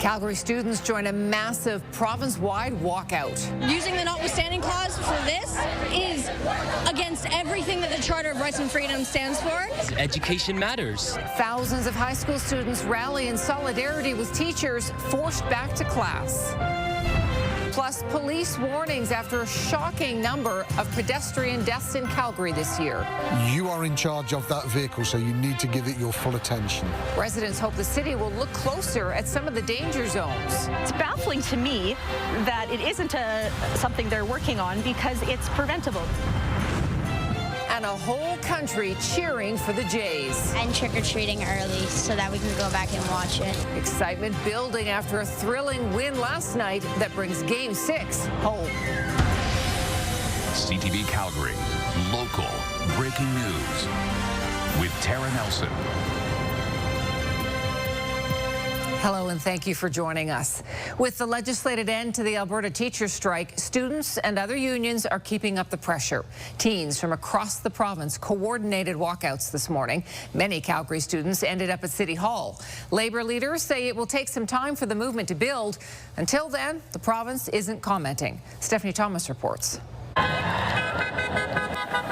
Calgary students join a massive province-wide walkout. Using the notwithstanding clause for this is against everything that the Charter of Rights and Freedom stands for. Education matters. Thousands of high school students rally in solidarity with teachers forced back to class. Plus, police warnings after a shocking number of pedestrian deaths in Calgary this year. You are in charge of that vehicle, so you need to give it your full attention. Residents hope the city will look closer at some of the danger zones. It's baffling to me that it isn't something they're working on because it's preventable. And a whole country cheering for the Jays. And trick-or-treating early so that we can go back and watch it. Excitement building after a thrilling win last night that brings Game 6 home. CTV Calgary, local breaking news with Tara Nelson. Hello and thank you for joining us. With the legislated end to the Alberta teachers' strike, students and other unions are keeping up the pressure. Teens from across the province coordinated walkouts this morning. Many Calgary students ended up at City Hall. Labour leaders say it will take some time for the movement to build. Until then, the province isn't commenting. Stephanie Thomas reports.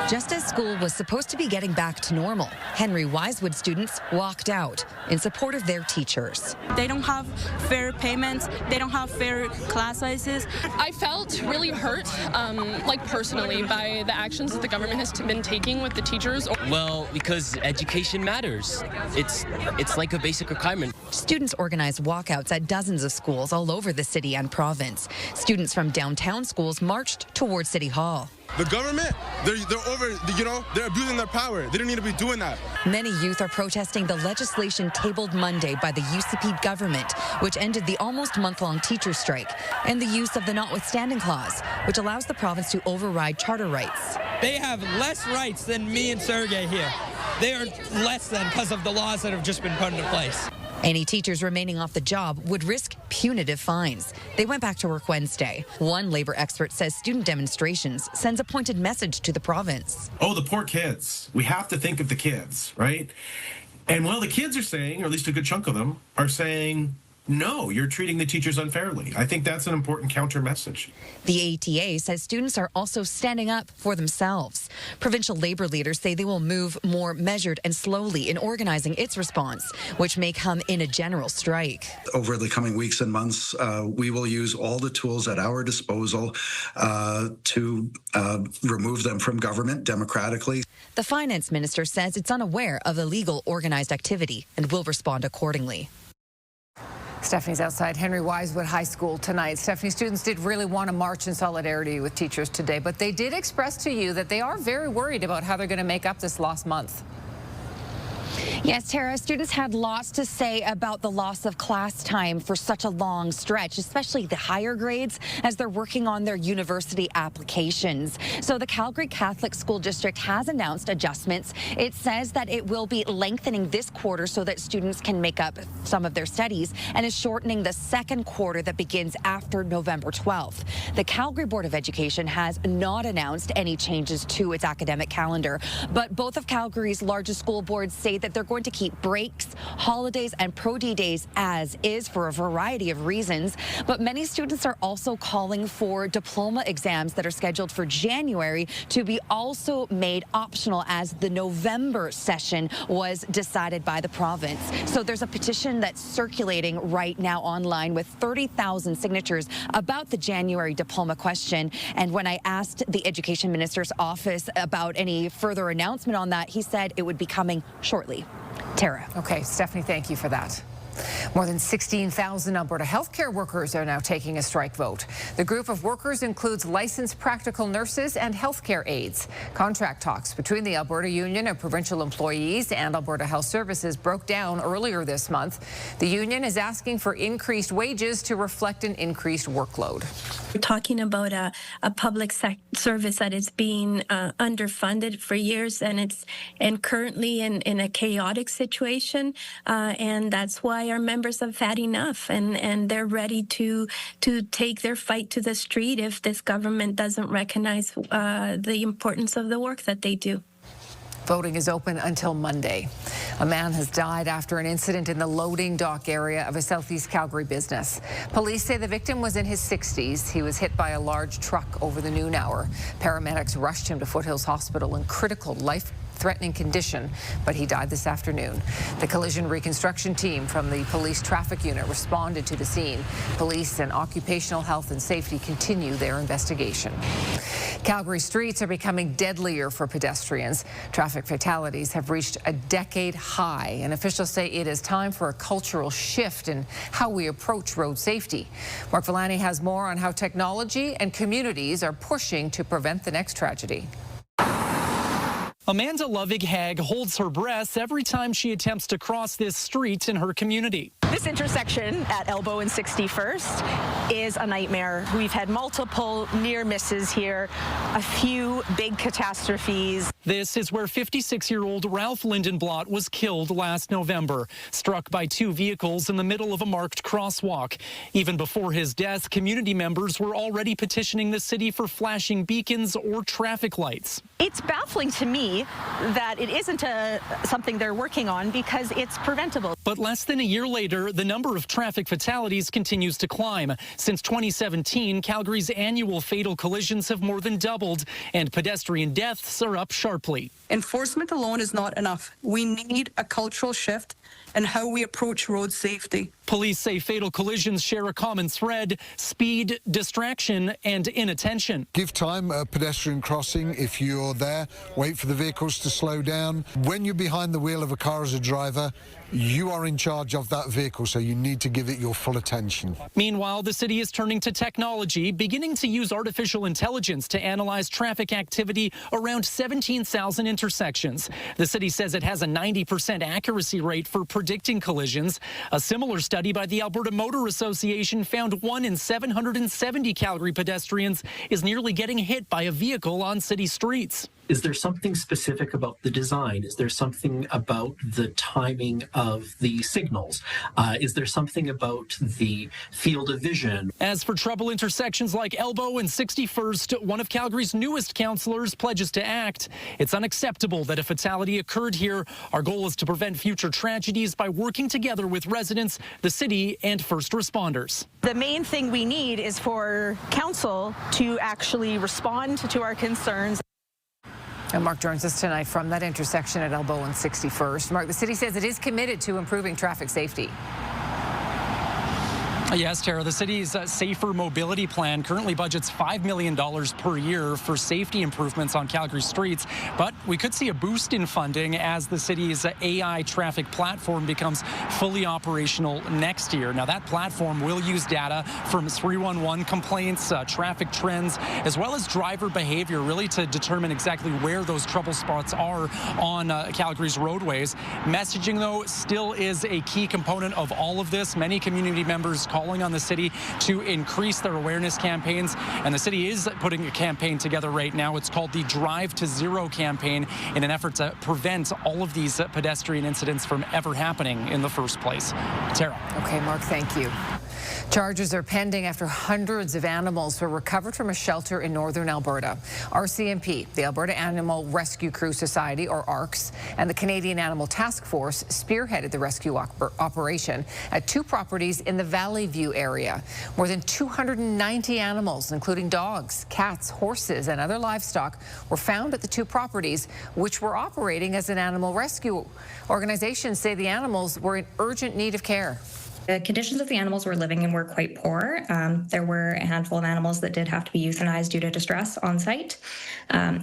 Just as school was supposed to be getting back to normal, Henry Wisewood students walked out in support of their teachers. They don't have fair payments. They don't have fair class sizes. I felt really hurt, personally, by the actions that the government has been taking with the teachers. Well, because education matters. It's like a basic requirement. Students organized walkouts at dozens of schools all over the city and province. Students from downtown schools marched towards City Hall. The government, they're they're abusing their power. They don't need to be doing that. Many youth are protesting the legislation tabled Monday by the UCP government, which ended the almost month-long teacher strike, and the use of the notwithstanding clause, which allows the province to override charter rights. They have less rights than me and Sergey here. They are less than because of the laws that have just been put into place. Any teachers remaining off the job would risk punitive fines. They went back to work Wednesday. One labor expert says student demonstrations sends a pointed message to the province. Oh, the poor kids. We have to think of the kids, right? And the kids are saying, or at least a good chunk of them, are saying, no, you're treating the teachers unfairly. I think that's an important counter message. The ATA says students are also standing up for themselves. Provincial labor leaders say they will move more measured and slowly in organizing its response, which may come in a general strike. Over the coming weeks and months, we will use all the tools at our disposal to remove them from government democratically. The finance minister says it's unaware of illegal organized activity and will respond accordingly. Stephanie's outside Henry Wisewood High School tonight. Stephanie, students did really want to march in solidarity with teachers today, but they did express to you that they are very worried about how they're going to make up this lost month. Yes, Tara, students had lots to say about the loss of class time for such a long stretch, especially the higher grades as they're working on their university applications. So the Calgary Catholic School District has announced adjustments. It says that it will be lengthening this quarter so that students can make up some of their studies and is shortening the second quarter that begins after November 12th. The Calgary Board of Education has not announced any changes to its academic calendar, but both of Calgary's largest school boards say that they're going to keep breaks, holidays, and Pro-D days as is for a variety of reasons. But many students are also calling for diploma exams that are scheduled for January to be also made optional as the November session was decided by the province. So there's a petition that's circulating right now online with 30,000 signatures about the January diploma question. And when I asked the Education Minister's office about any further announcement on that, he said it would be coming shortly. Tara. Okay, Stephanie, thank you for that. More than 16,000 Alberta healthcare workers are now taking a strike vote. The group of workers includes licensed practical nurses and healthcare aides. Contract talks between the Alberta Union of Provincial Employees and Alberta Health Services broke down earlier this month. The union is asking for increased wages to reflect an increased workload. We're talking about a public service that is being underfunded for years, and currently in a chaotic situation, and that's why our members have had enough, and they're ready to take their fight to the street if this government doesn't recognize the importance of the work that they do. Voting is open until Monday. A man has died after an incident in the loading dock area of a southeast Calgary business. Police say the victim was in his 60s. He was hit by a large truck over the noon hour. Paramedics rushed him to Foothills Hospital in critical life-threatening condition, but he died this afternoon. The collision reconstruction team from the police traffic unit responded to the scene. Police and occupational health and safety continue their investigation. Calgary streets are becoming deadlier for pedestrians. Traffic fatalities have reached a decade high, and officials say it is time for a cultural shift in how we approach road safety. Mark Villani has more on how technology and communities are pushing to prevent the next tragedy. Amanda Lovig-Hag holds her breath every time she attempts to cross this street in her community. This intersection at Elbow and 61st is a nightmare. We've had multiple near misses here, a few big catastrophes. This is where 56-year-old Ralph Lindenblot was killed last November, struck by two vehicles in the middle of a marked crosswalk. Even before his death, community members were already petitioning the city for flashing beacons or traffic lights. It's baffling to me that it isn't something they're working on because it's preventable. But less than a year later, the number of traffic fatalities continues to climb. Since 2017, Calgary's annual fatal collisions have more than doubled, and pedestrian deaths are up sharply. Enforcement alone is not enough. We need a cultural shift in how we approach road safety. Police say fatal collisions share a common thread: speed, distraction, and inattention. Give time at a pedestrian crossing. If you're there, wait for the vehicles to slow down. When you're behind the wheel of a car as a driver, you are in charge of that vehicle, so you need to give it your full attention. Meanwhile, the city is turning to technology, beginning to use artificial intelligence to analyze traffic activity around 17,000 intersections. The city says it has a 90% accuracy rate for predicting collisions. A similar study by the Alberta Motor Association found 1 in 770 Calgary pedestrians is nearly getting hit by a vehicle on city streets. Is there something specific about the design? Is there something about the timing of the signals? Is there something about the field of vision? As for trouble intersections like Elbow and 61st, one of Calgary's newest councillors pledges to act. It's unacceptable that a fatality occurred here. Our goal is to prevent future tragedies by working together with residents, the city, and first responders. The main thing we need is for council to actually respond to our concerns. And Mark joins us tonight from that intersection at Elbow and 61st. Mark, the city says it is committed to improving traffic safety. Yes, Tara, the city's Safer Mobility Plan currently budgets $5 million per year for safety improvements on Calgary streets, but we could see a boost in funding as the city's AI traffic platform becomes fully operational next year. Now, that platform will use data from 311 complaints, traffic trends, as well as driver behavior, really to determine exactly where those trouble spots are on Calgary's roadways. Messaging, though, still is a key component of all of this. Many community members calling on the city to increase their awareness campaigns, and the city is putting a campaign together right now. It's called the Drive to Zero campaign in an effort to prevent all of these pedestrian incidents from ever happening in the first place. Tara. Okay, Mark, thank you. Charges are pending after hundreds of animals were recovered from a shelter in northern Alberta. RCMP, the Alberta Animal Rescue Crew Society, or ARCS, and the Canadian Animal Task Force spearheaded the rescue operation at two properties in the Valley View area. More than 290 animals, including dogs, cats, horses, and other livestock, were found at the two properties, which were operating as an animal rescue. Organizations say the animals were in urgent need of care. The conditions that the animals were living in were quite poor. There were a handful of animals that did have to be euthanized due to distress on site. Our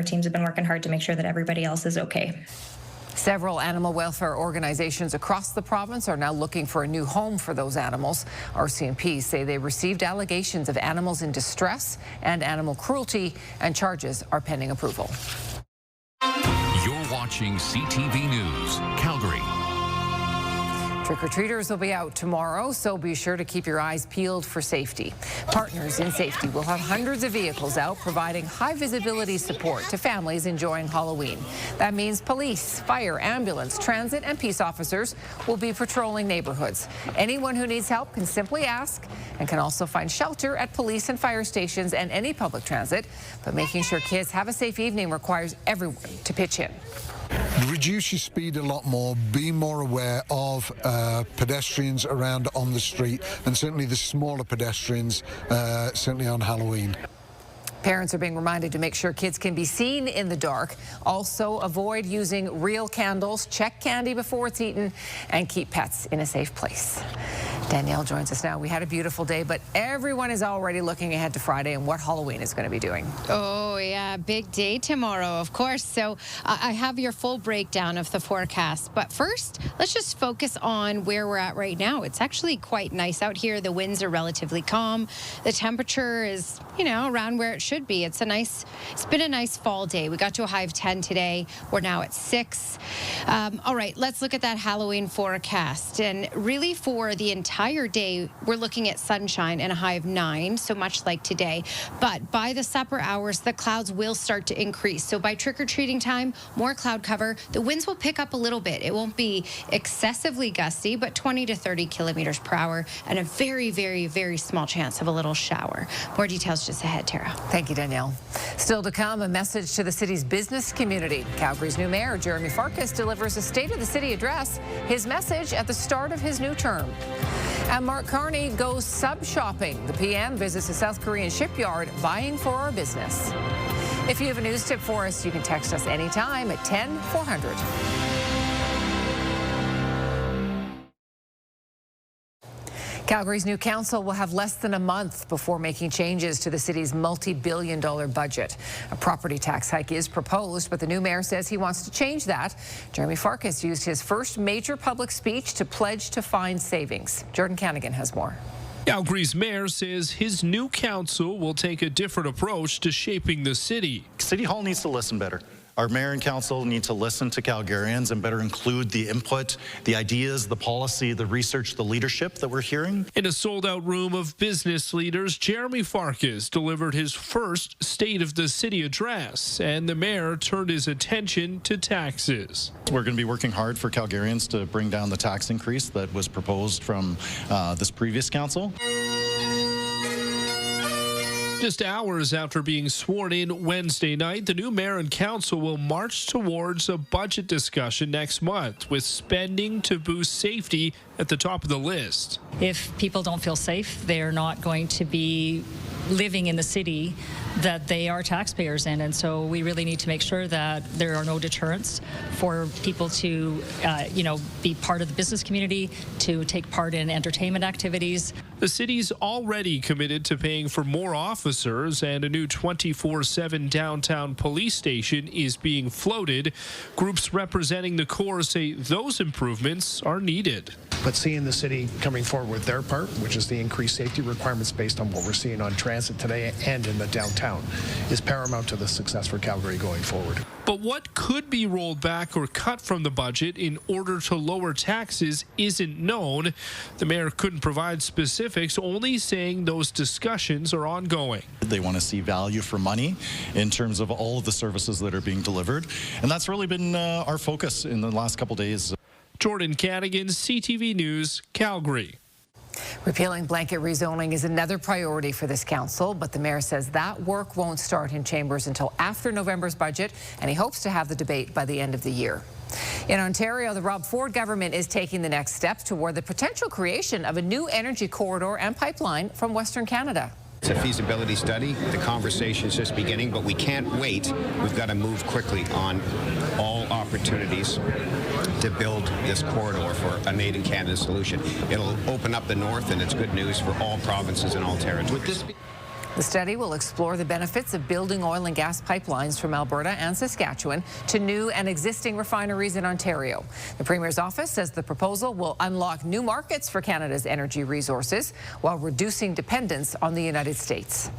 teams have been working hard to make sure that everybody else is okay. Several animal welfare organizations across the province are now looking for a new home for those animals. RCMP say they received allegations of animals in distress and animal cruelty, and charges are pending approval. You're watching CTV News, Calgary. Trick-or-treaters will be out tomorrow, so be sure to keep your eyes peeled for safety. Partners in Safety will have hundreds of vehicles out providing high-visibility support to families enjoying Halloween. That means police, fire, ambulance, transit, and peace officers will be patrolling neighborhoods. Anyone who needs help can simply ask and can also find shelter at police and fire stations and any public transit. But making sure kids have a safe evening requires everyone to pitch in. Reduce your speed a lot more, be more aware of pedestrians around on the street, and certainly the smaller pedestrians, certainly on Halloween. Parents are being reminded to make sure kids can be seen in the dark. Also, avoid using real candles, check candy before it's eaten, and keep pets in a safe place. Danielle joins us now. We had a beautiful day, but everyone is already looking ahead to Friday and what Halloween is going to be doing. Oh, yeah, big day tomorrow, of course. So I have your full breakdown of the forecast. But first, let's just focus on where we're at right now. It's actually quite nice out here. The winds are relatively calm. The temperature is, around where it should be. It's been a nice fall day. We got to a high of 10 today. We're now at 6. All right, let's look at that Halloween forecast. And really for the entire day, we're looking at sunshine and a high of 9, so much like today. But by the supper hours, the clouds will start to increase. So by trick-or-treating time, more cloud cover. The winds will pick up a little bit. It won't be excessively gusty, but 20 to 30 kilometers per hour, and a very, very, very small chance of a little shower. More details just ahead, Tara. Thank you, Danielle. Still to come, a message to the city's business community. Calgary's new mayor, Jeremy Farkas, delivers a State of the City address, his message at the start of his new term. And Mark Carney goes sub-shopping. The PM visits a South Korean shipyard buying for our business. If you have a news tip for us, you can text us anytime at 10-400. Calgary's new council will have less than a month before making changes to the city's multi-billion-dollar budget. A property tax hike is proposed, but the new mayor says he wants to change that. Jeremy Farkas used his first major public speech to pledge to find savings. Jordan Canigan has more. Calgary's mayor says his new council will take a different approach to shaping the city. City Hall needs to listen better. Our mayor and council need to listen to Calgarians and better include the input, the ideas, the policy, the research, the leadership that we're hearing. In a sold-out room of business leaders, Jeremy Farkas delivered his first State of the City address, and the mayor turned his attention to taxes. We're going to be working hard for Calgarians to bring down the tax increase that was proposed from this previous council. Just hours after being sworn in Wednesday night, the new mayor and council will march towards a budget discussion next month, with spending to boost safety at the top of the list. If people don't feel safe, they're not going to be living in the city that they are taxpayers in, and so we really need to make sure that there are no deterrents for people to, be part of the business community, to take part in entertainment activities. The city's already committed to paying for more officers, and a new 24/7 downtown police station is being floated. Groups representing the Corps say those improvements are needed. But seeing the city coming forward with their part, which is the increased safety requirements based on what we're seeing on transit today and in the downtown, is paramount to the success for Calgary going forward. But what could be rolled back or cut from the budget in order to lower taxes isn't known. The mayor couldn't provide specifics, only saying those discussions are ongoing. They want to see value for money in terms of all of the services that are being delivered, and that's really been our focus in the last couple days. Jordan Canigan, CTV News, Calgary. Repealing blanket rezoning is another priority for this council, but the mayor says that work won't start in chambers until after November's budget, and he hopes to have the debate by the end of the year. In Ontario, the Rob Ford government is taking the next step toward the potential creation of a new energy corridor and pipeline from Western Canada. It's a feasibility study. The conversation is just beginning, but we can't wait. We've got to move quickly on all opportunities to build this corridor for a made-in-Canada solution. It'll open up the north, and it's good news for all provinces and all territories. The study will explore the benefits of building oil and gas pipelines from Alberta and Saskatchewan to new and existing refineries in Ontario. The Premier's office says the proposal will unlock new markets for Canada's energy resources while reducing dependence on the United States.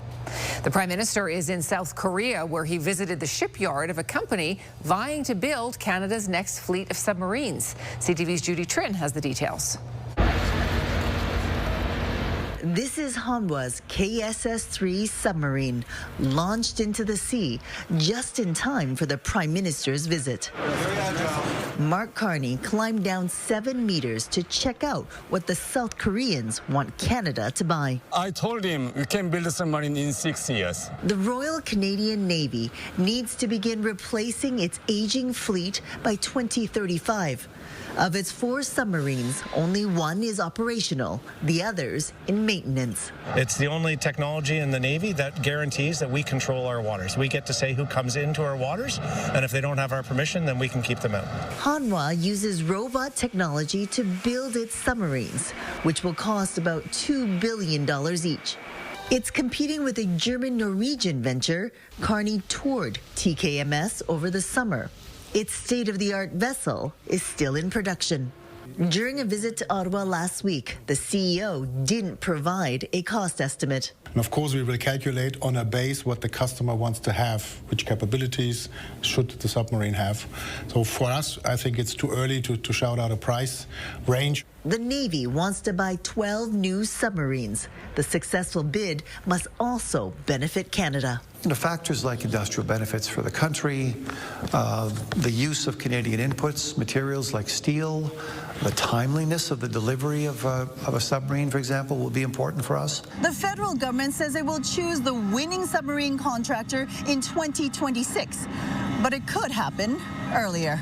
The Prime Minister is in South Korea, where he visited the shipyard of a company vying to build Canada's next fleet of submarines. CTV's Judy Trin has the details. This is Hanwha's KSS-3 submarine, launched into the sea just in time for the Prime Minister's visit. Mark Carney climbed down 7 meters to check out what the South Koreans want Canada to buy. I told him we can build a submarine in 6 years. The Royal Canadian Navy needs to begin replacing its aging fleet by 2035. Of its 4 submarines, only 1 is operational, the others in maintenance. It's the only technology in the Navy that guarantees that we control our waters. We get to say who comes into our waters, and if they don't have our permission, then we can keep them out. Hanwha uses robot technology to build its submarines, which will cost about $2 billion each. It's competing with a German-Norwegian venture. Carney toured TKMS over the summer. Its state-of-the-art vessel is still in production. During a visit to Ottawa last week, the CEO didn't provide a cost estimate. And of course, we will calculate on a base what the customer wants to have, which capabilities should the submarine have. So for us, I think it's too early to shout out a price range. The Navy wants to buy 12 new submarines. The successful bid must also benefit Canada. Factors like industrial benefits for the country, the use of Canadian inputs, materials like steel, the timeliness of the delivery of a submarine, for example, will be important for us. The federal government says it will choose the winning submarine contractor in 2026, but it could happen earlier.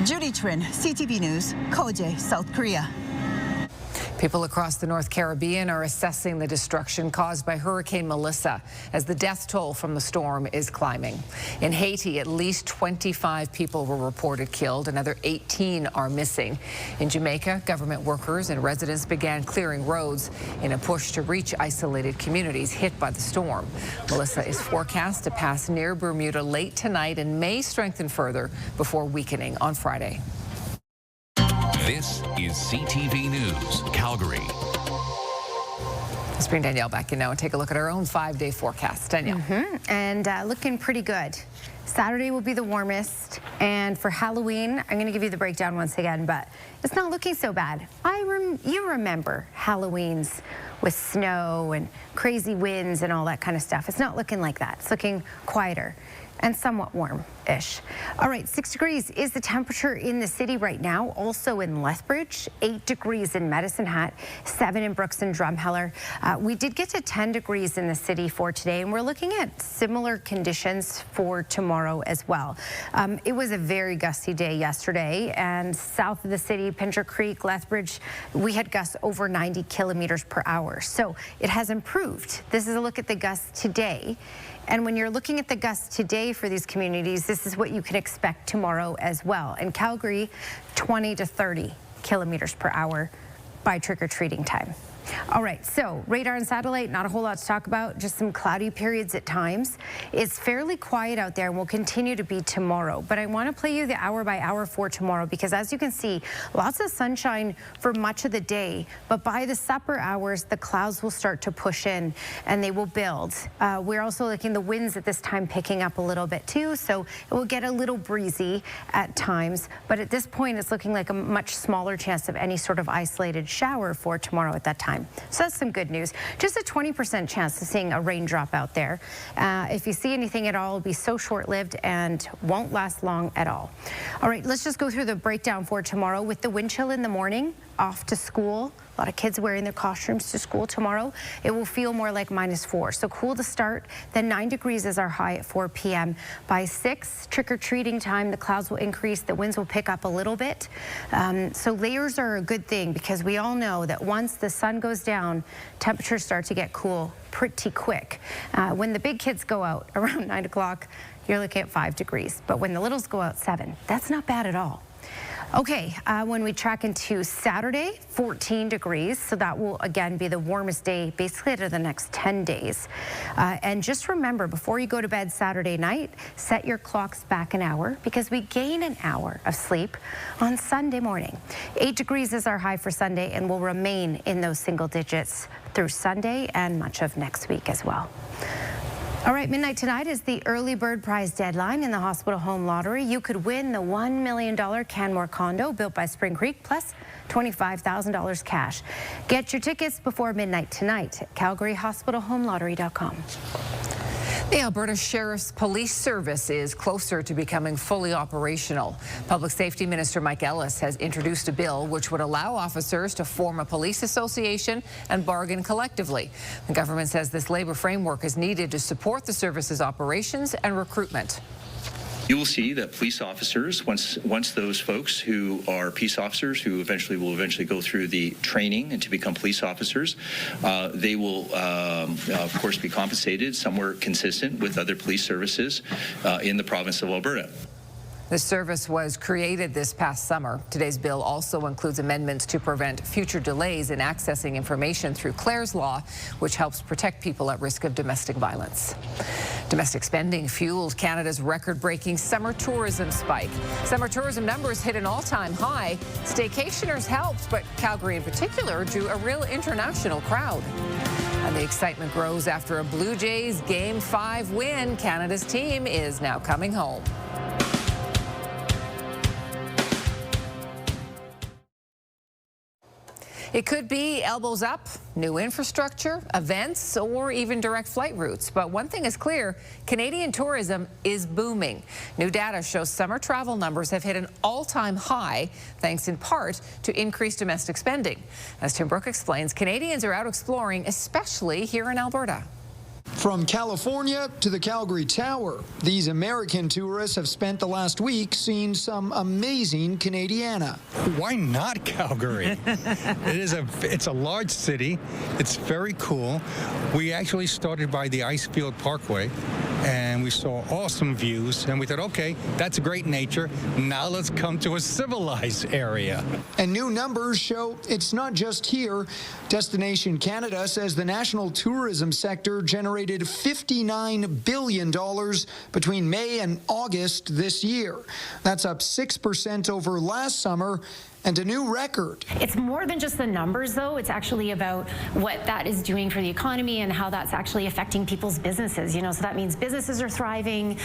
Judy Trin, CTV News, Koje, South Korea. People across the North Caribbean are assessing the destruction caused by Hurricane Melissa as the death toll from the storm is climbing. In Haiti, at least 25 people were reported killed. Another 18 are missing. In Jamaica, government workers and residents began clearing roads in a push to reach isolated communities hit by the storm. Melissa is forecast to pass near Bermuda late tonight and may strengthen further before weakening on Friday. This is CTV News, Calgary. Let's bring Danielle back in now and take a look at our own 5-day forecast. Danielle. And looking pretty good. Saturday will be the warmest, and for Halloween, I'm going to give you the breakdown once again, but it's not looking so bad. You remember Halloweens with snow and crazy winds and all that kind of stuff. It's not looking like that. It's looking quieter and somewhat warm-ish. All right, 6 degrees is the temperature in the city right now, also in Lethbridge, 8 degrees in Medicine Hat, 7 in Brooks and Drumheller. We did get to 10 degrees in the city for today, and we're looking at similar conditions for tomorrow as well. It was a very gusty day yesterday, and south of the city, Pincher Creek, Lethbridge, we had gusts over 90 kilometers per hour. So it has improved. This is a look at the gusts today. And when you're looking at the gusts today for these communities, this is what you can expect tomorrow as well. In Calgary, 20 to 30 kilometers per hour by trick-or-treating time. All right, so radar and satellite, not a whole lot to talk about, just some cloudy periods at times. It's fairly quiet out there and will continue to be tomorrow, but I want to play you the hour by hour for tomorrow because as you can see, lots of sunshine for much of the day, but by the supper hours, the clouds will start to push in and they will build. We're also looking the winds at this time picking up a little bit too, so it will get a little breezy at times, but at this point, it's looking like a much smaller chance of any sort of isolated shower for tomorrow at that time. So that's some good news. Just a 20% chance of seeing a raindrop out there. If you see anything at all, it'll be so short-lived and won't last long at all. All right, let's just go through the breakdown for tomorrow. With the wind chill in the morning, off to school. A lot of kids wearing their costumes to school tomorrow. It will feel more like -4. So cool to start. Then 9 degrees is our high at 4 p.m. By 6, trick-or-treating time, the clouds will increase. The winds will pick up a little bit. So layers are a good thing because we all know that once the sun goes down, temperatures start to get cool pretty quick. When the big kids go out around 9 o'clock, you're looking at 5 degrees. But when the littles go out 7, that's not bad at all. Okay, when we track into Saturday, 14 degrees, so that will again be the warmest day basically out of the next 10 days. And just remember, before you go to bed Saturday night, set your clocks back an hour because we gain an hour of sleep on Sunday morning. 8 degrees is our high for Sunday and will remain in those single digits through Sunday and much of next week as well. All right, midnight tonight is the early bird prize deadline in the Hospital Home Lottery. You could win the $1 million Canmore condo built by Spring Creek, plus $25,000 cash. Get your tickets before midnight tonight at calgaryhospitalhomelottery.com. The Alberta Sheriff's Police Service is closer to becoming fully operational. Public Safety Minister Mike Ellis has introduced a bill which would allow officers to form a police association and bargain collectively. The government says this labor framework is needed to support the service's operations and recruitment. You will see that police officers, once those folks who are peace officers who will eventually go through the training and to become police officers, they will of course be compensated somewhere consistent with other police services in the province of Alberta. The service was created this past summer. Today's bill also includes amendments to prevent future delays in accessing information through Clare's Law, which helps protect people at risk of domestic violence. Domestic spending fueled Canada's record-breaking summer tourism spike. Summer tourism numbers hit an all-time high. Staycationers helped, but Calgary in particular drew a real international crowd. And the excitement grows after a Blue Jays Game 5 win. Canada's team is now coming home. It could be elbows up, new infrastructure, events, or even direct flight routes. But one thing is clear, Canadian tourism is booming. New data shows summer travel numbers have hit an all-time high, thanks in part to increased domestic spending. As Tim Brooke explains, Canadians are out exploring, especially here in Alberta. From California to the Calgary Tower, these American tourists have spent the last week seeing some amazing Canadiana. Why not Calgary? It's a large city. It's very cool. We actually started by the Icefield Parkway, and we saw awesome views, and we thought, okay, that's great nature. Now let's come to a civilized area. And new numbers show it's not just here. Destination Canada says the national tourism sector generated $59 billion between May and August this year. That's up 6% over last summer and a new record. It's more than just the numbers, though. It's actually about what that is doing for the economy and how that's actually affecting people's businesses. So that means businesses are thriving.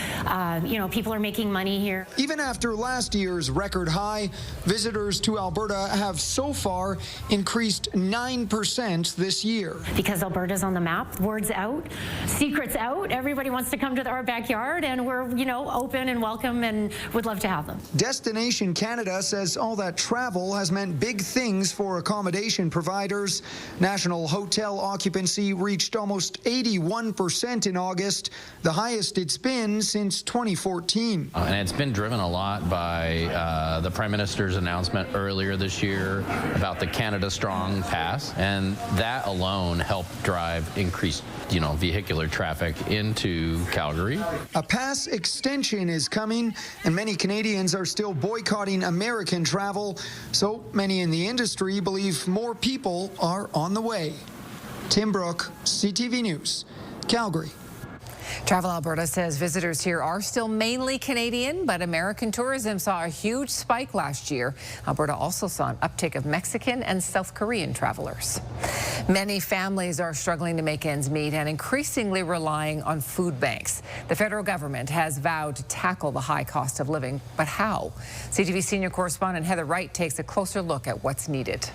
People are making money here. Even after last year's record high, visitors to Alberta have so far increased 9% this year. Because Alberta's on the map, word's out, secret's out. Everybody wants to come to our backyard, and we're, open and welcome and would love to have them. Destination Canada says all that travel has meant big things for accommodation providers. National hotel occupancy reached almost 81% in August, the highest it's been since 2014. And it's been driven a lot by the Prime Minister's announcement earlier this year about the Canada Strong Pass, and that alone helped drive increased, vehicular traffic into Calgary. A pass extension is coming, and many Canadians are still boycotting American travel. So many in the industry believe more people are on the way. Tim Brooke, CTV News, Calgary. Travel Alberta says visitors here are still mainly Canadian, but American tourism saw a huge spike last year. Alberta also saw an uptick of Mexican and South Korean travelers. Many families are struggling to make ends meet and increasingly relying on food banks. The federal government has vowed to tackle the high cost of living, but how? CTV senior correspondent Heather Wright takes a closer look at what's needed.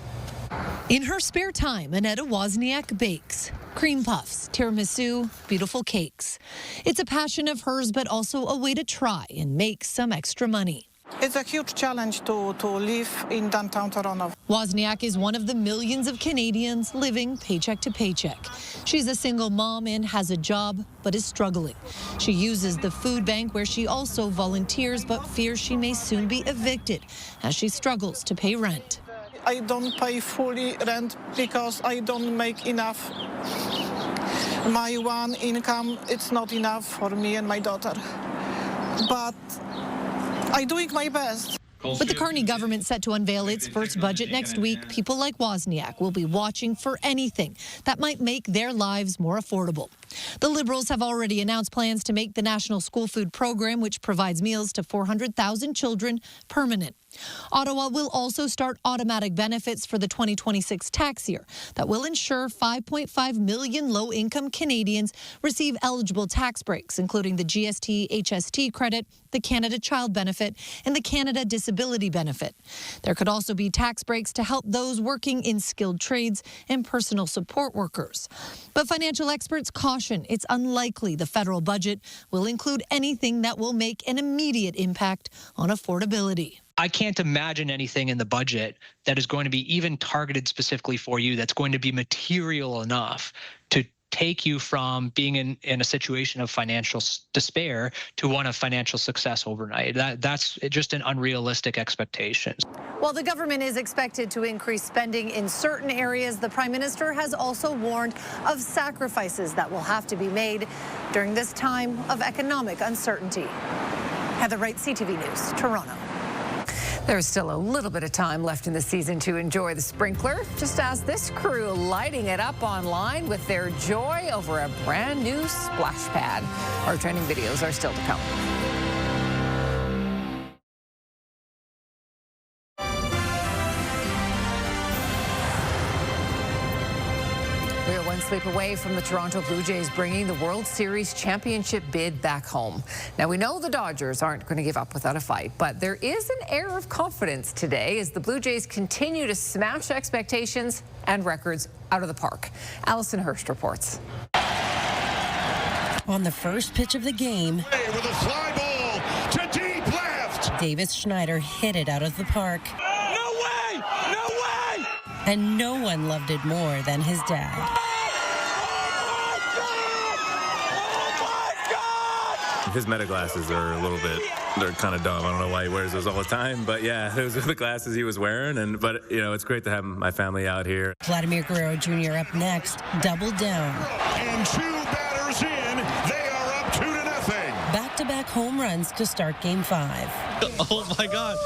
In her spare time, Annetta Wozniak bakes. Cream puffs, tiramisu, beautiful cakes. It's a passion of hers, but also a way to try and make some extra money. It's a huge challenge to live in downtown Toronto. Wozniak is one of the millions of Canadians living paycheck to paycheck. She's a single mom and has a job, but is struggling. She uses the food bank where she also volunteers, but fears she may soon be evicted as she struggles to pay rent. I don't pay fully rent because I don't make enough. My one income, it's not enough for me and my daughter. But I'm doing my best. With the Carney government set to unveil its first budget next week, people like Wozniak will be watching for anything that might make their lives more affordable. The Liberals have already announced plans to make the National School Food Program, which provides meals to 400,000 children, permanent. Ottawa will also start automatic benefits for the 2026 tax year that will ensure 5.5 million low-income Canadians receive eligible tax breaks, including the GST HST credit, the Canada Child Benefit, and the Canada Disability Benefit. There could also be tax breaks to help those working in skilled trades and personal support workers. But financial experts caution it's unlikely the federal budget will include anything that will make an immediate impact on affordability. I can't imagine anything in the budget that is going to be even targeted specifically for you that's going to be material enough to take you from being in a situation of financial despair to one of financial success overnight. That's just an unrealistic expectation. While the government is expected to increase spending in certain areas, the Prime Minister has also warned of sacrifices that will have to be made during this time of economic uncertainty. Heather Wright, CTV News, Toronto. There's still a little bit of time left in the season to enjoy the sprinkler. Just as this crew lighting it up online with their joy over a brand new splash pad. Our trending videos are still to come. We are one sleep away from the Toronto Blue Jays bringing the World Series championship bid back home. Now, we know the Dodgers aren't going to give up without a fight, but there is an air of confidence today as the Blue Jays continue to smash expectations and records out of the park. Allison Hurst reports. On the first pitch of the game, with a fly ball to deep left, Davis Schneider hit it out of the park. No way! No way! And no one loved it more than his dad. His meta glasses are a little bit, they're kind of dumb. I don't know why he wears those all the time, but yeah, those are the glasses he was wearing. But you know, it's great to have my family out here. Vladimir Guerrero Jr. up next, doubled down. And 2 batters in, they are up 2-0. Back-to-back home runs to start Game 5. Oh my God,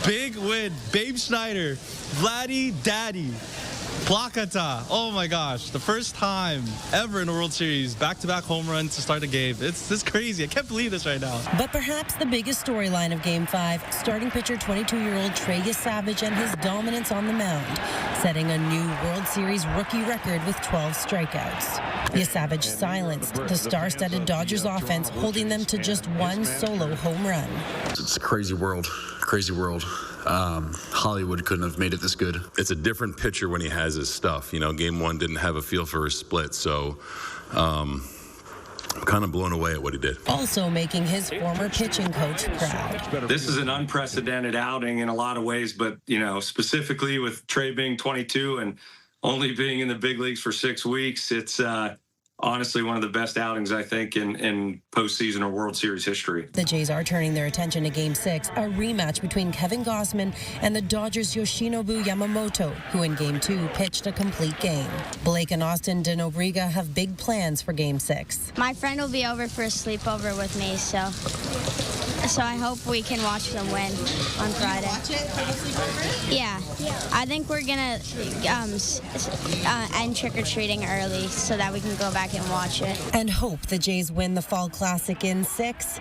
big win, Babe Schneider, Vladdy Daddy. Plakata. Oh my gosh, the first time ever in a World Series, back-to-back home runs to start a game. It's crazy. I can't believe this right now. But perhaps the biggest storyline of Game 5, starting pitcher 22-year-old Trey Yesavage and his dominance on the mound, setting a new World Series rookie record with 12 strikeouts. Yesavage silenced the star-studded Dodgers offense, holding them to just one solo home run. It's a crazy world. Crazy world. Hollywood couldn't have made it this good. It's a different pitcher when he has his stuff. You know, Game 1 didn't have a feel for his split, so I'm kind of blown away at what he did. Also making his former pitching coach proud. This is an unprecedented outing in a lot of ways, but, you know, specifically with Trey being 22 and only being in the big leagues for 6 weeks, it's honestly one of the best outings, I think, in postseason or World Series history. The Jays are turning their attention to Game 6, a rematch between Kevin Gausman and the Dodgers' Yoshinobu Yamamoto, who in Game 2 pitched a complete game. Blake and Austin De Nobrega have big plans for Game 6. My friend will be over for a sleepover with me, so I hope we can watch them win on Friday. Watch it for the sleepover? Yeah. I think we're gonna end trick-or-treating early so that we can go back and watch it. And hope the Jays win the Fall Classic in the 6th.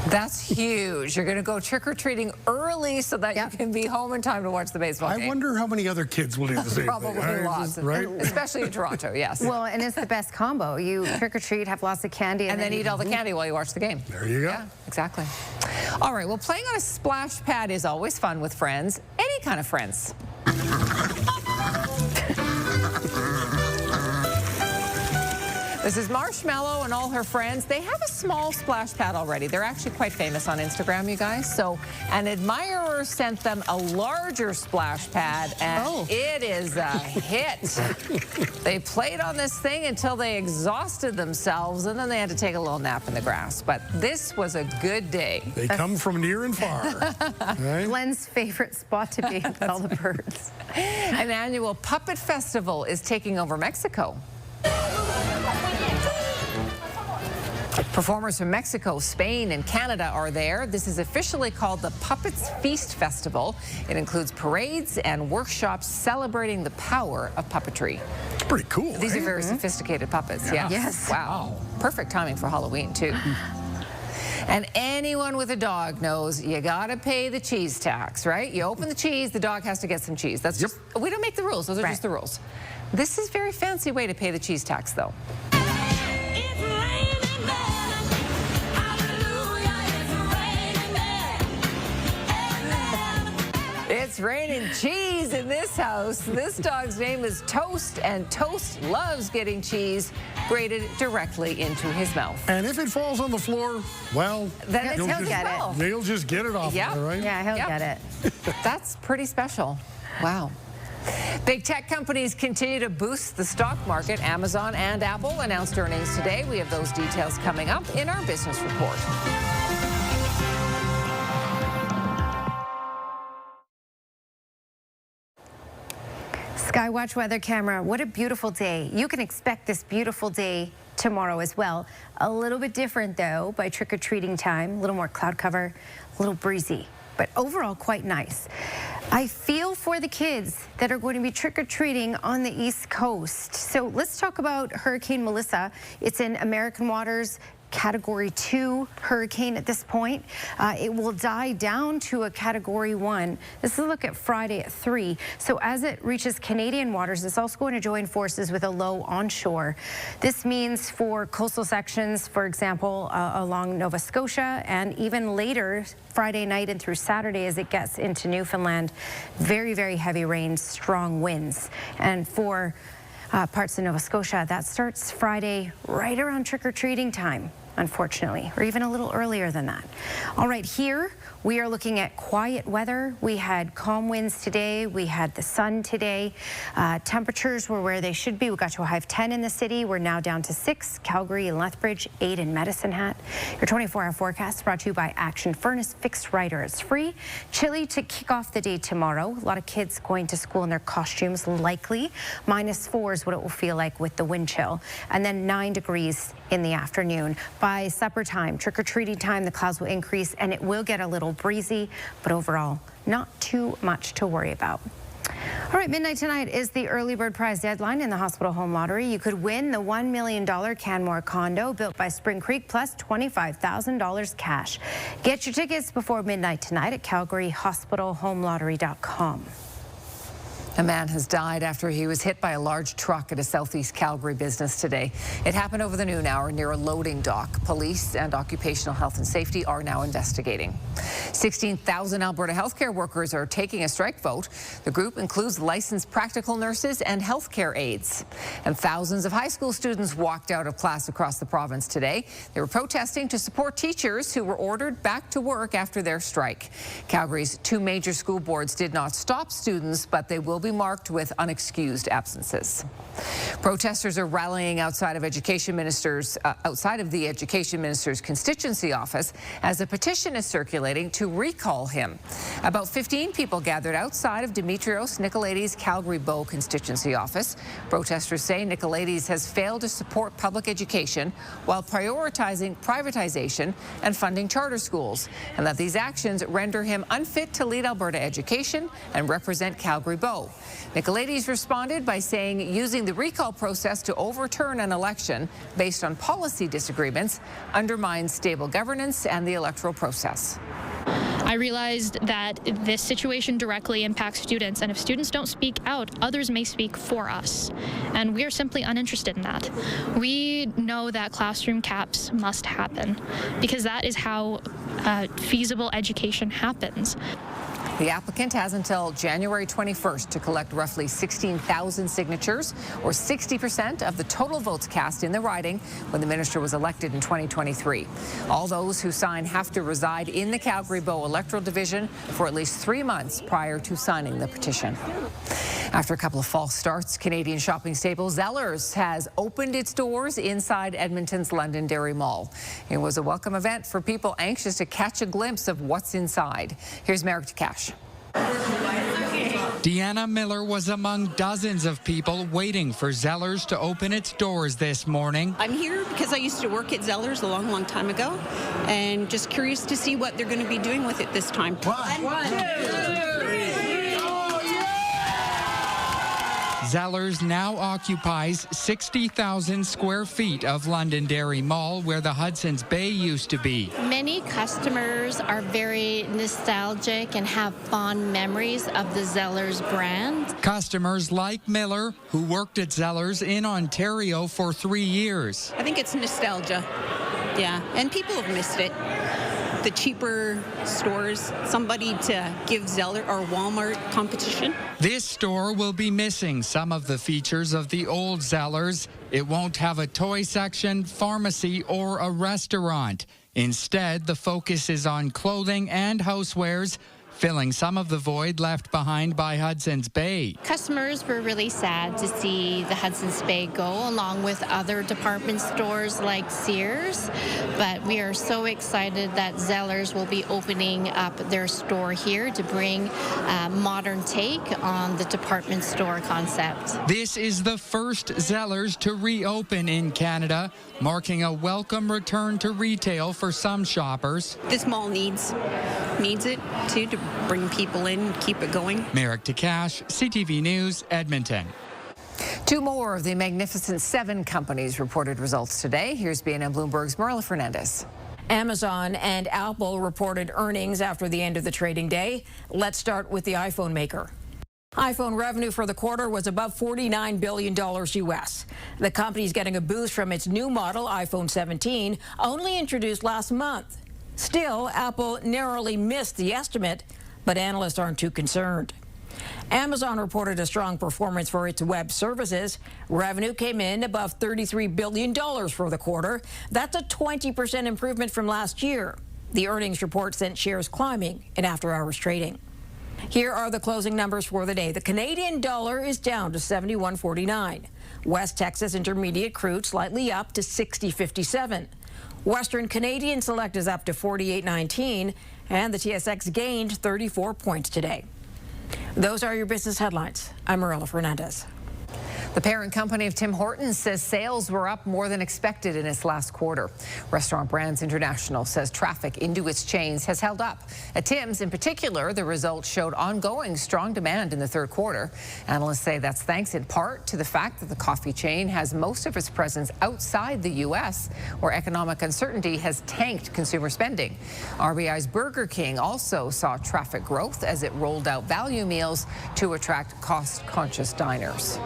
That's huge. You're going to go trick-or-treating early so that you can be home in time to watch the baseball game. I wonder how many other kids will do the same Probably thing. lots, right? Especially in Toronto, yes. Well, and it's the best combo. You trick-or-treat, have lots of candy. And then eat all the candy while you watch the game. There you go. Yeah, exactly. All right, well, playing on a splash pad is always fun with friends. Any kind of friends. This is Marshmallow and all her friends. They have a small splash pad already. They're actually quite famous on Instagram, you guys. So an admirer sent them a larger splash pad, and it is a hit. They played on this thing until they exhausted themselves, and then they had to take a little nap in the grass. But this was a good day. They come from near and far. Right? Glenn's favorite spot to be with all the birds. An annual puppet festival is taking over Mexico. Performers from Mexico, Spain, and Canada are there. This is officially called the Puppets Feast Festival. It includes parades and workshops celebrating the power of puppetry. It's pretty cool. These are very sophisticated puppets. Yeah. Yes. Wow. Perfect timing for Halloween, too. And anyone with a dog knows you gotta pay the cheese tax, right? You open the cheese, the dog has to get some cheese. That's just, we don't make the rules, those are just the rules. This is a very fancy way to pay the cheese tax, though. It's raining cheese in this house. This dog's name is Toast, and Toast loves getting cheese grated directly into his mouth. And if it falls on the floor, well, then he'll get it. He'll just get it off there, right? Yeah, he'll get it. That's pretty special. Wow. Big tech companies continue to boost the stock market. Amazon and Apple announced earnings today. We have those details coming up in our business report. Skywatch weather camera, what a beautiful day. You can expect this beautiful day tomorrow as well. A little bit different though by trick-or-treating time, a little more cloud cover, a little breezy, but overall quite nice. I feel for the kids that are going to be trick-or-treating on the East Coast. So let's talk about Hurricane Melissa. It's in American waters. Category 2 hurricane at this point. It will die down to a Category 1. This is a look at Friday at 3. So as it reaches Canadian waters, it's also going to join forces with a low onshore. This means for coastal sections, for example, along Nova Scotia, and even later Friday night and through Saturday as it gets into Newfoundland, very, very heavy rain, strong winds. And for parts of Nova Scotia, that starts Friday right around trick-or-treating time, unfortunately, or even a little earlier than that. All right, here we are looking at quiet weather. We had calm winds today. We had the sun today. Temperatures were where they should be. We got to a high of 10 in the city. We're now down to 6. Calgary and Lethbridge, 8 in Medicine Hat. Your 24-hour forecast brought to you by Action Furnace Fixed Rider. It's free. Chilly to kick off the day tomorrow. A lot of kids going to school in their costumes, likely. -4 is what it will feel like with the wind chill. And then 9 degrees in the afternoon. By supper time, trick-or-treating time, the clouds will increase and it will get a little breezy, but overall, not too much to worry about. All right, midnight tonight is the early bird prize deadline in the Hospital Home Lottery. You could win the $1 million Canmore condo built by Spring Creek plus $25,000 cash. Get your tickets before midnight tonight at calgaryhospitalhomelottery.com. A man has died after he was hit by a large truck at a southeast Calgary business today. It happened over the noon hour near a loading dock. Police and occupational health and safety are now investigating. 16,000 Alberta healthcare workers are taking a strike vote. The group includes licensed practical nurses and healthcare aides. And thousands of high school students walked out of class across the province today. They were protesting to support teachers who were ordered back to work after their strike. Calgary's 2 major school boards did not stop students, but they will be marked with unexcused absences. Protesters are rallying outside of the Education Minister's constituency office as a petition is circulating to recall him. About 15 people gathered outside of Dimitrios Nicolaides' Calgary Bow constituency office. Protesters say Nicolaides has failed to support public education while prioritizing privatization and funding charter schools, and that these actions render him unfit to lead Alberta education and represent Calgary Bow. Nicolaides responded by saying using the recall process to overturn an election based on policy disagreements undermines stable governance and the electoral process. I realized that this situation directly impacts students, and if students don't speak out, others may speak for us. And we are simply uninterested in that. We know that classroom caps must happen because that is how feasible education happens. The applicant has until January 21st to collect roughly 16,000 signatures, or 60% of the total votes cast in the riding when the minister was elected in 2023. All those who sign have to reside in the Calgary Bow electoral division for at least 3 months prior to signing the petition. After a couple of false starts, Canadian shopping staple Zellers has opened its doors inside Edmonton's Londonderry Mall. It was a welcome event for people anxious to catch a glimpse of what's inside. Here's Merrick Cash. Deanna Miller was among dozens of people waiting for Zellers to open its doors this morning. I'm here because I used to work at Zellers a long time ago, and just curious to see what they're going to be doing with it this time. One, two, three. Zellers now occupies 60,000 square feet of Londonderry Mall, where the Hudson's Bay used to be. Many customers are very nostalgic and have fond memories of the Zellers brand. Customers like Miller, who worked at Zellers in Ontario for 3 years. I think it's nostalgia, yeah, and people have missed it. The cheaper stores, somebody to give Zeller or Walmart competition. This store will be missing some of the features of the old Zellers. It won't have a toy section, pharmacy, or a restaurant. Instead, the focus is on clothing and housewares, filling some of the void left behind by Hudson's Bay. Customers were really sad to see the Hudson's Bay go, along with other department stores like Sears. But we are so excited that Zellers will be opening up their store here to bring a modern take on the department store concept. This is the first Zellers to reopen in Canada, marking a welcome return to retail for some shoppers. This mall needs it too, to bring people in, keep it going. Merrick Takash, CTV News, Edmonton. Two more of the Magnificent Seven companies reported results today. Here's BNN Bloomberg's Marla Fernandez. Amazon and Apple reported earnings after the end of the trading day. Let's start with the iPhone maker. iPhone revenue for the quarter was above $49 billion US. The company's getting a boost from its new model, iPhone 17, only introduced last month. Still, Apple narrowly missed the estimate, but analysts aren't too concerned. Amazon reported a strong performance for its web services. Revenue came in above $33 billion for the quarter. That's a 20% improvement from last year. The earnings report sent shares climbing in after-hours trading. Here are the closing numbers for the day. The Canadian dollar is down to 71.49. West Texas Intermediate crude slightly up to 60.57. Western Canadian Select is up to 48.19, and the TSX gained 34 points today. Those are your business headlines. I'm Marilla Fernandez. The parent company of Tim Hortons says sales were up more than expected in its last quarter. Restaurant Brands International says traffic into its chains has held up. At Tim's in particular, the results showed ongoing strong demand in the third quarter. Analysts say that's thanks in part to the fact that the coffee chain has most of its presence outside the U.S., where economic uncertainty has tanked consumer spending. RBI's Burger King also saw traffic growth as it rolled out value meals to attract cost-conscious diners.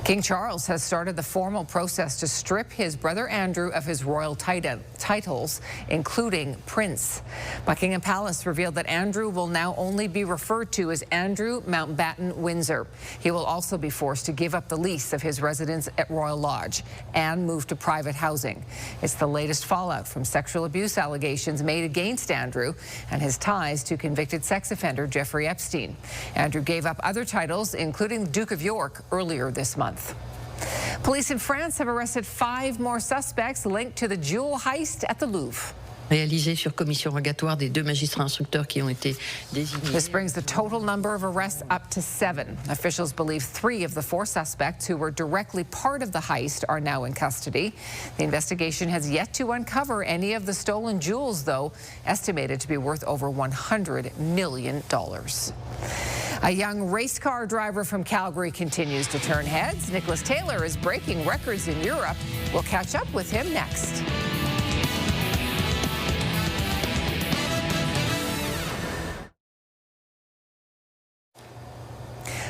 King Charles has started the formal process to strip his brother Andrew of his royal titles, including Prince. Buckingham Palace revealed that Andrew will now only be referred to as Andrew Mountbatten Windsor. He will also be forced to give up the lease of his residence at Royal Lodge and move to private housing. It's the latest fallout from sexual abuse allegations made against Andrew and his ties to convicted sex offender Jeffrey Epstein. Andrew gave up other titles, including the Duke of York, earlier this month. Police in France have arrested 5 more suspects linked to the jewel heist at the Louvre. Réalisé sur commission rogatoire des 2 magistrats instructeurs qui ont été désignés. This brings the total number of arrests up to 7. Officials believe 3 of the 4 suspects who were directly part of the heist are now in custody. The investigation has yet to uncover any of the stolen jewels, though, estimated to be worth over $100 million. A young race car driver from Calgary continues to turn heads. Nicholas Taylor is breaking records in Europe. We'll catch up with him next.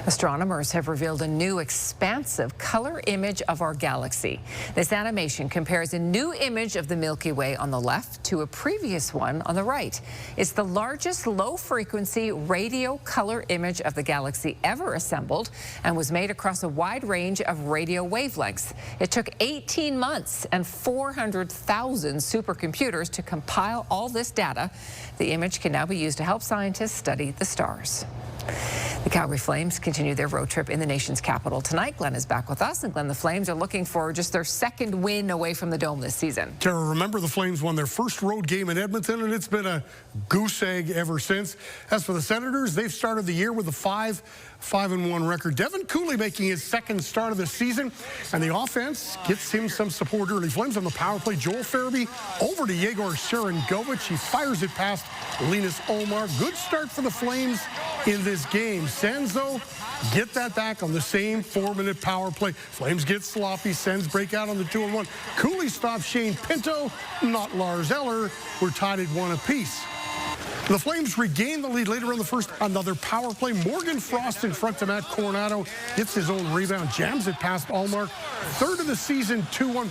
Astronomers have revealed a new expansive color image of our galaxy. This animation compares a new image of the Milky Way on the left to a previous one on the right. It's the largest low-frequency radio color image of the galaxy ever assembled and was made across a wide range of radio wavelengths. It took 18 months and 400,000 supercomputers to compile all this data. The image can now be used to help scientists study the stars. The Calgary Flames continue their road trip in the nation's capital tonight. Glenn is back with us, and Glenn, the Flames are looking for just their second win away from the Dome this season. Tara, remember the Flames won their first road game in Edmonton, and it's been a goose egg ever since. As for the Senators, they've started the year with a 5-1 record. Devin Cooley making his second start of the season, and the offense gets him some support early. Flames on the power play. Joel Farabee over to Yegor Sharangovich. He fires it past Linus Omar. Good start for the Flames in this game. Sens, though, get that back on the same 4-minute power play. Flames get sloppy. Sens break out on the 2-1. Cooley stops Shane Pinto, not Lars Eller. We're tied at 1 apiece. The Flames regain the lead later in the first. Another power play. Morgan Frost in front to Matt Coronado. Gets his own rebound. Jams it past Allmark. Third of the season, 2-1.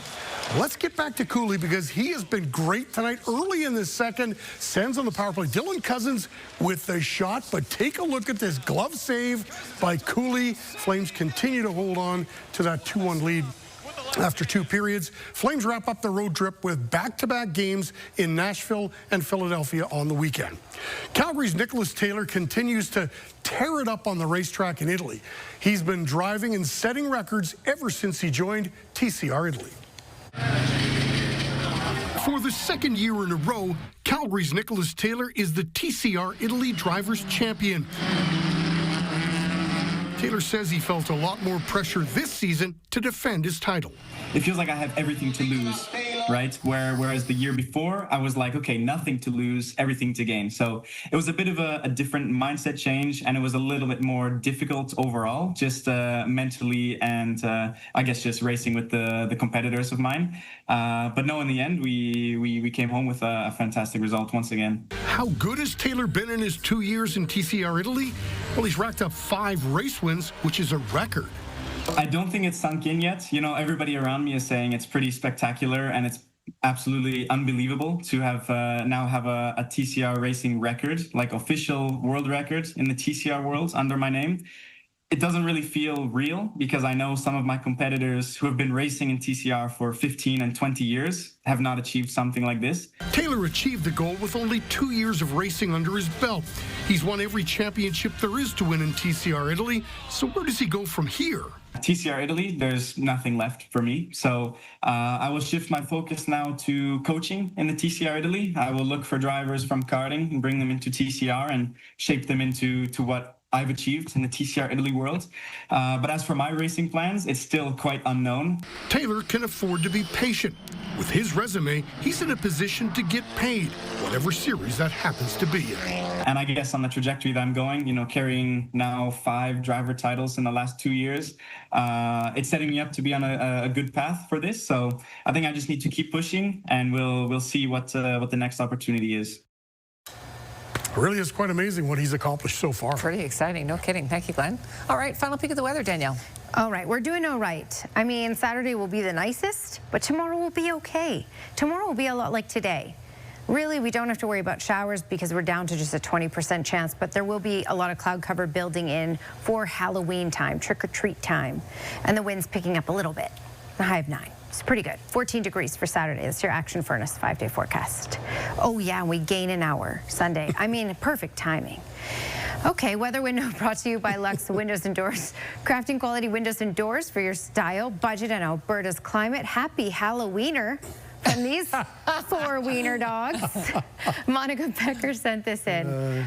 Let's get back to Cooley because he has been great tonight. Early in the second, Sens on the power play. Dylan Cousins with the shot, but take a look at this glove save by Cooley. Flames continue to hold on to that 2-1 lead. After 2 periods, Flames wrap up the road trip with back-to-back games in Nashville and Philadelphia on the weekend. Calgary's Nicholas Taylor continues to tear it up on the racetrack in Italy. He's been driving and setting records ever since he joined TCR Italy. For the second year in a row, Calgary's Nicholas Taylor is the TCR Italy Drivers' Champion. Taylor says he felt a lot more pressure this season to defend his title. It feels like I have everything to lose, right? Whereas the year before, I was like, okay, nothing to lose, everything to gain. So it was a bit of a different mindset change, and it was a little bit more difficult overall, just mentally and I guess just racing with the competitors of mine. But no, in the end, we came home with a fantastic result once again. How good has Taylor been in his 2 years in TCR Italy? Well, he's racked up 5 race wins, which is a record. I don't think it's sunk in yet. You know, everybody around me is saying it's pretty spectacular and it's absolutely unbelievable to have now have a TCR racing record, like official world record in the TCR world under my name. It doesn't really feel real because I know some of my competitors who have been racing in TCR for 15 and 20 years have not achieved something like this. Taylor achieved the goal with only 2 years of racing under his belt. He's won every championship there is to win in TCR Italy. So where does he go from here? TCR Italy, there's nothing left for me. So I will shift my focus now to coaching in the TCR Italy. I will look for drivers from karting and bring them into TCR and shape them into what I've achieved in the TCR Italy world. But as for my racing plans, it's still quite unknown. Taylor can afford to be patient. With his resume, he's in a position to get paid, whatever series that happens to be in. And I guess on the trajectory that I'm going, you know, carrying now 5 driver titles in the last 2 years, it's setting me up to be on a good path for this. So I think I just need to keep pushing, and we'll see what the next opportunity is. It really is quite amazing what he's accomplished so far. Pretty exciting, no kidding. Thank you, Glenn. All right, final peek at the weather, Danielle. All right, we're doing all right. I mean, Saturday will be the nicest, but tomorrow will be okay. Tomorrow will be a lot like today. Really, we don't have to worry about showers because we're down to just a 20% chance, but there will be a lot of cloud cover building in for Halloween time, trick-or-treat time, and the wind's picking up a little bit. The high of 9. It's pretty good. 14 degrees for Saturday. That's your Action Furnace 5-day forecast. Oh, yeah, and we gain an hour Sunday. I mean, perfect timing. Okay, weather window brought to you by Lux Windows and Doors. Crafting quality windows and doors for your style, budget, and Alberta's climate. Happy Halloweener from these 4 wiener dogs. Monica Becker sent this in.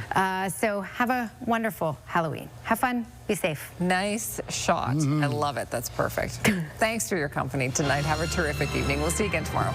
So have a wonderful Halloween. Have fun. Be safe. Nice shot. I love it. That's perfect. Thanks for your company tonight. Have a terrific evening. We'll see you again tomorrow.